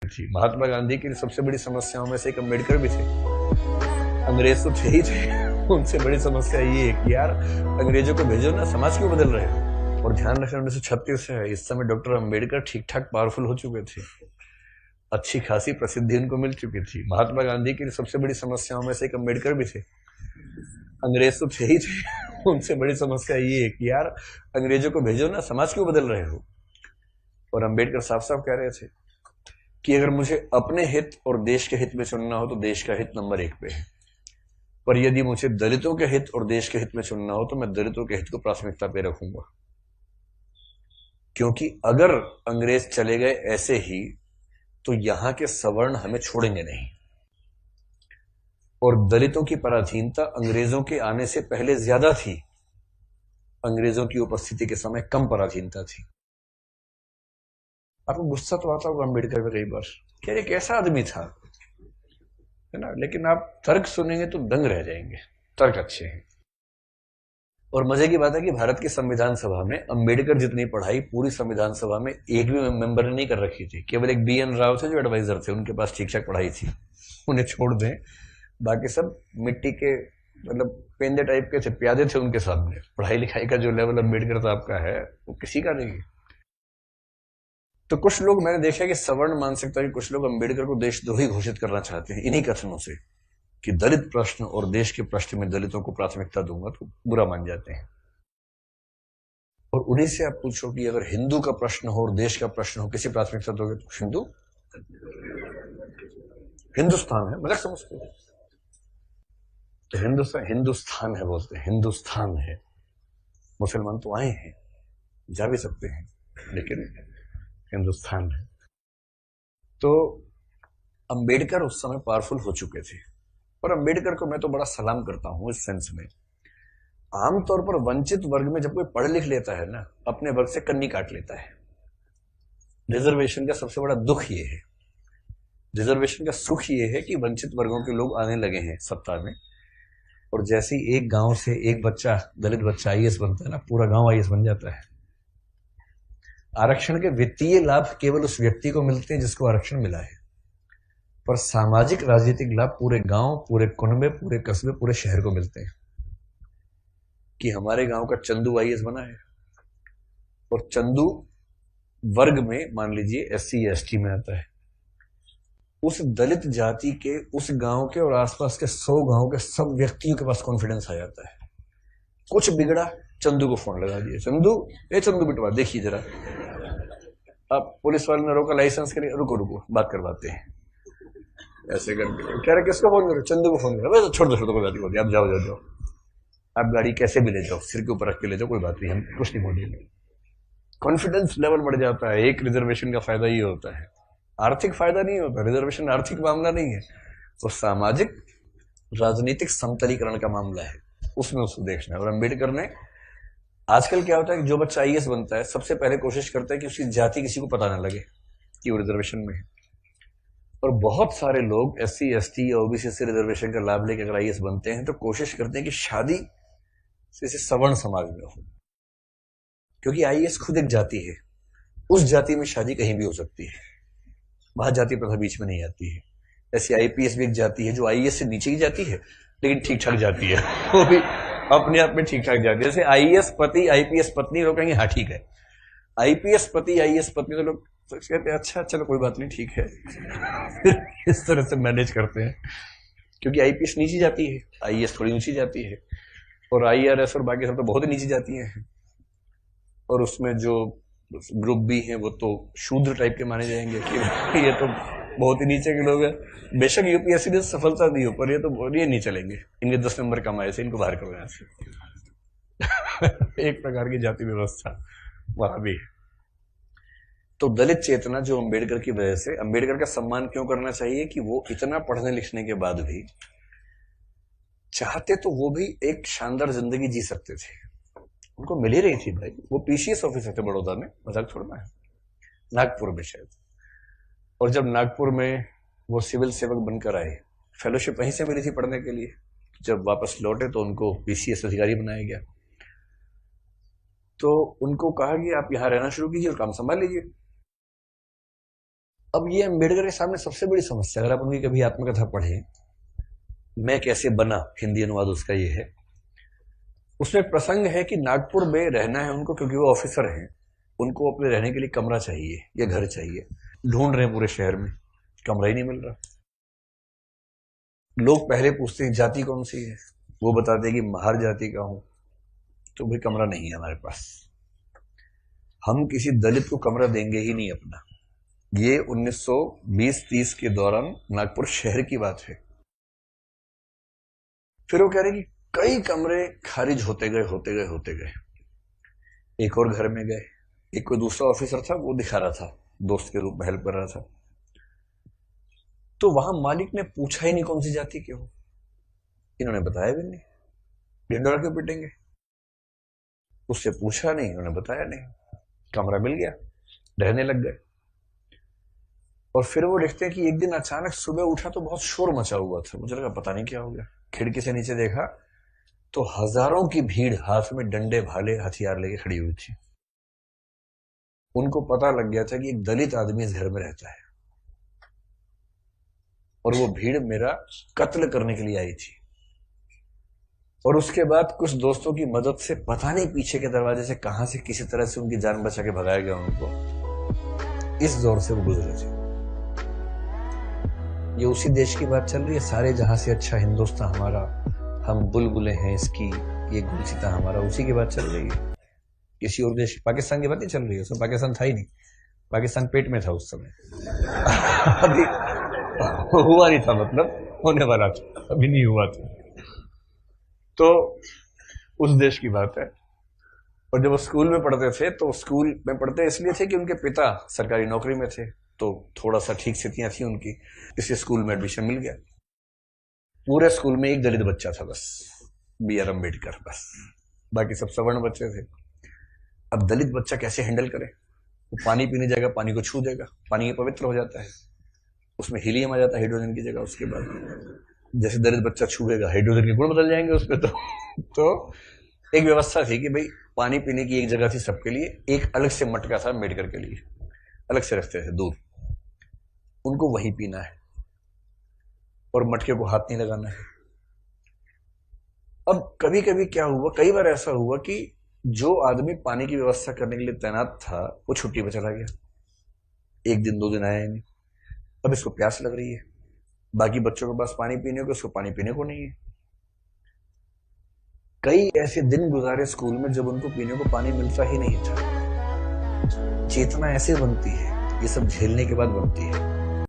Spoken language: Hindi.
थी। महात्मा गांधी की सबसे बड़ी समस्याओं में से एक अम्बेडकर भी थे। अंग्रेज तो थे ही थे, उनसे बड़ी समस्या ये है कि यार अंग्रेजों को भेजो ना, समाज क्यों बदल रहे हो। और ध्यान रखना 1936 से है, इस समय डॉक्टर अम्बेडकर ठीक ठाक पावरफुल हो चुके थे, अच्छी खासी प्रसिद्धि उनको मिल चुकी थी। महात्मा गांधी की सबसे बड़ी समस्याओं में से एक अम्बेडकर भी थे। अंग्रेज तो थे ही थे, उनसे बड़ी समस्या ये है कि यार अंग्रेजों को भेजो ना, समाज क्यों बदल रहे हो। और अम्बेडकर साफ साफ कह रहे थे कि अगर मुझे अपने हित और देश के हित में चुनना हो तो देश का हित नंबर 1 पे है, पर यदि मुझे दलितों के हित और देश के हित में चुनना हो तो मैं दलितों के हित को प्राथमिकता पे रखूंगा, क्योंकि अगर अंग्रेज चले गए ऐसे ही तो यहां के सवर्ण हमें छोड़ेंगे नहीं। और दलितों की पराधीनता अंग्रेजों के आने से पहले ज्यादा थी, अंग्रेजों की उपस्थिति के समय कम पराधीनता थी। आपको गुस्सा तो आता होगा अम्बेडकर में कई बार, क्या ये कैसा आदमी था, है ना, लेकिन आप तर्क सुनेंगे तो दंग रह जाएंगे, तर्क अच्छे हैं। और मजे की बात है कि भारत की संविधान सभा में अम्बेडकर जितनी पढ़ाई पूरी संविधान सभा में एक भी मेंबर ने नहीं कर रखी थी। केवल एक BN राव थे जो एडवाइजर थे, उनके पास ठीक ठाक पढ़ाई थी, उन्हें छोड़ दें, बाकी सब मिट्टी के मतलब पेंदे टाइप के थे, प्यादे थे उनके सामने। पढ़ाई लिखाई का जो लेवल अम्बेडकर साहब का है वो किसी का नहीं है। तो कुछ लोग मैंने देखा कि सवर्ण मानसिकता के कुछ लोग अम्बेडकर को देशद्रोही घोषित करना चाहते हैं इन्हीं कथनों से कि दलित प्रश्न और देश के प्रश्न में दलितों को प्राथमिकता दूंगा तो बुरा मान जाते हैं। और उन्हीं से आप पूछो कि अगर हिंदू का प्रश्न हो और देश का प्रश्न हो, किसी प्राथमिकता दोगे तो हिंदू, हिंदुस्तान है, मजाक समझते हो तो हिंदुस्तान है बोलते हैं, हिंदुस्तान है। मुसलमान तो आए हैं, जा भी सकते हैं, लेकिन हिंदुस्तान है। तो अंबेडकर उस समय पावरफुल हो चुके थे। और अंबेडकर को मैं तो बड़ा सलाम करता हूं इस सेंस में, आमतौर पर वंचित वर्ग में जब कोई पढ़ लिख लेता है ना, अपने वर्ग से कन्नी काट लेता है। रिजर्वेशन का सबसे बड़ा दुख ये है, रिजर्वेशन का सुख ये है कि वंचित वर्गों के लोग आने लगे हैं सत्ता में, और जैसे ही एक गांव से एक बच्चा, दलित बच्चा IAS बनता है ना, पूरा गांव IAS बन जाता है। आरक्षण के वित्तीय लाभ केवल उस व्यक्ति को मिलते हैं जिसको आरक्षण मिला है, पर सामाजिक राजनीतिक लाभ पूरे गांव, पूरे कुनबे, पूरे कस्बे, पूरे शहर को मिलते हैं। कि हमारे गांव का चंदू IAS बना है, और चंदू वर्ग में मान लीजिए SC या ST में आता है, उस दलित जाति के उस गांव के और आसपास के 100 गांव के सब व्यक्तियों के पास कॉन्फिडेंस आ जाता है। कुछ बिगड़ा, चंदू को फोन लगा दिया, चंदू बिटवा देखिए जरा। अब पुलिस वाले ने रोका, लाइसेंस के लिए, रुको रुको बात करवाते हैं, ऐसे करके कह रहे किसको फोन करो, चंदू को फोन करो। छोड़ दो कोई बात नहीं, आप जाओ, आप गाड़ी कैसे भी ले जाओ, सिर के ऊपर रख के ले जाओ, कोई बात नहीं, हम कुछ नहीं बोलेंगे। कॉन्फिडेंस लेवल बढ़ जाता है। एक रिजर्वेशन का फायदा ये होता है, आर्थिक फायदा नहीं होता, रिजर्वेशन आर्थिक मामला नहीं है, तो सामाजिक राजनीतिक समतलीकरण का मामला है, उसमें उसको देखना है। और अम्बेडकर ने, आजकल क्या होता है कि जो बच्चा IAS बनता है सबसे पहले कोशिश करता है कि उसकी जाति किसी को पता ना लगे कि वो रिजर्वेशन में है। और बहुत सारे लोग SC ST या OBC से रिजर्वेशन का लाभ लेकर अगर IAS बनते हैं तो कोशिश करते हैं कि शादी जैसे सवर्ण समाज में हो, क्योंकि IAS खुद एक जाति है, उस जाति में शादी कहीं भी हो सकती है, वहां जाति प्रथा बीच में नहीं आती है। ऐसे IPS भी एक जाति है जो IAS से नीचे की जाती है लेकिन ठीक ठाक जाती है, वो भी अपने आप में ठीक ठाक जाती है। जैसे IAS पति IPS पत्नी, लोग कहेंगे हाँ ठीक है, IPS पति IAS पत्नी, तो लोग कहते हैं अच्छा चलो कोई बात नहीं ठीक है इस तरह से मैनेज करते हैं, क्योंकि IPS नीची जाती है, IAS थोड़ी ऊंची जाती है, और IRS और बाकी सब तो बहुत ही नीची जाती हैं। और उसमें जो ग्रुप भी हैं वो तो शूद्र टाइप के माने जाएंगे कि ये तो बहुत ही नीचे के लोग हैं। बेशक UPSC ने सफलता दी हो, पर ये तो ये नहीं चलेंगे, इनके 10 नंबर कम आए से, इनको बाहर करो यहाँ से एक प्रकार की जाति व्यवस्था वहां भी है। तो दलित चेतना जो अम्बेडकर की वजह से, अम्बेडकर का सम्मान क्यों करना चाहिए कि वो इतना पढ़ने लिखने के बाद भी चाहते तो वो भी एक शानदार जिंदगी जी सकते थे, उनको मिल ही रही थी भाई। वो PCS ऑफिसर थे बड़ौदा में, मजाक छोड़ना है, नागपुर में शायद। और जब नागपुर में वो सिविल सेवक बनकर आए, फेलोशिप वहीं से मिली थी पढ़ने के लिए, जब वापस लौटे तो उनको PCS अधिकारी बनाया गया। तो उनको कहा कि आप यहां रहना शुरू कीजिए और काम संभाल लीजिए। अब ये अम्बेडकर के सामने सबसे बड़ी समस्या, अगर आप उनकी कभी आत्मकथा पढ़े, मैं कैसे बना, हिंदी अनुवाद उसका ये है, उसमें प्रसंग है कि नागपुर में रहना है उनको क्योंकि वो ऑफिसर हैं, उनको अपने रहने के लिए कमरा चाहिए या घर चाहिए, ढूंढ रहे हैं पूरे शहर में, कमरा ही नहीं मिल रहा। लोग पहले पूछते हैं जाति कौन सी है, वो बताते हैं कि महार जाति का हूं, तो भाई कमरा नहीं है हमारे पास, हम किसी दलित को कमरा देंगे ही नहीं अपना। ये 1920-30 के दौरान नागपुर शहर की बात है। फिर वो कह रहे कि कई कमरे खारिज होते गए। एक और घर में गए, एक कोई दूसरा ऑफिसर था, वो दिखा रहा था, दोस्त के रूप में हेल्प कर रहा था, तो वहां मालिक ने पूछा ही नहीं कौन सी जाति के हो, इन्होंने बताया भी नहीं, ढिंडोरा क्यों पिटेंगे, उससे पूछा नहीं, उन्होंने बताया नहीं, कमरा मिल गया, रहने लग गए। और फिर वो देखते हैं कि एक दिन अचानक सुबह उठा तो बहुत शोर मचा हुआ था, मुझे लगा पता नहीं क्या हो गया, खिड़की से नीचे देखा तो हजारों की भीड़ हाथ में डंडे भाले हथियार लेके खड़ी हुई थी। उनको पता लग गया था कि एक दलित आदमी इस घर में रहता है और वो भीड़ मेरा कत्ल करने के लिए आई थी। और उसके बाद कुछ दोस्तों की मदद से पता नहीं पीछे के दरवाजे से कहां से किसी तरह से उनकी जान बचा के भगाया गया उनको। इस दौर से वो गुजरे थे। ये उसी देश की बात चल रही है, सारे जहां से अच्छा हिंदुस्तान हमारा, हम बुलबुलें हैं इसकी, ये गुलसिता हमारा, उसी की बात चल रही है। किसी और देश, पाकिस्तान की बात नहीं चल रही है, उसमें पाकिस्तान था ही नहीं, पाकिस्तान पेट में था उस समय अभी हुआ नहीं था, मतलब होने वाला था, अभी नहीं हुआ था। तो उस देश की बात है। और जब वो स्कूल में पढ़ते थे तो स्कूल में पढ़ते इसलिए थे कि उनके पिता सरकारी नौकरी में थे, तो थोड़ा सा ठीक स्थितियां थी उनकी, इसलिए स्कूल में एडमिशन मिल गया। पूरे स्कूल में एक दलित बच्चा था बस, B.R. अम्बेडकर, बस, बाकी सब सवर्ण बच्चे थे। अब दलित बच्चा कैसे हैंडल करे, वो पानी पीने जाएगा, पानी को छू देगा, पानी पवित्र हो जाता है, उसमें हीलियम आ जाता है हाइड्रोजन की जगह। उसके बाद जैसे दलित बच्चा छुएगा हाइड्रोजन के गुण बदल जाएंगे उसमें। तो एक व्यवस्था थी कि भाई पानी पीने की एक जगह थी सबके लिए, एक अलग से मटका था अम्बेडकर के लिए, अलग से रखते थे दूर, उनको वहीं पीना है और मटके को हाथ नहीं लगाना है। अब कभी कभी क्या हुआ, कई बार ऐसा हुआ कि जो आदमी पानी की व्यवस्था करने के लिए तैनात था वो छुट्टी पे चला गया, एक दिन 2 दिन आया नहीं। अब इसको प्यास लग रही है, बाकी बच्चों के पास पानी पीने को, उसको पानी पीने को नहीं है। कई ऐसे दिन गुजारे स्कूल में जब उनको पीने को पानी मिलता ही नहीं था। चेतना ऐसे बनती है, ये सब झेलने के बाद बनती है।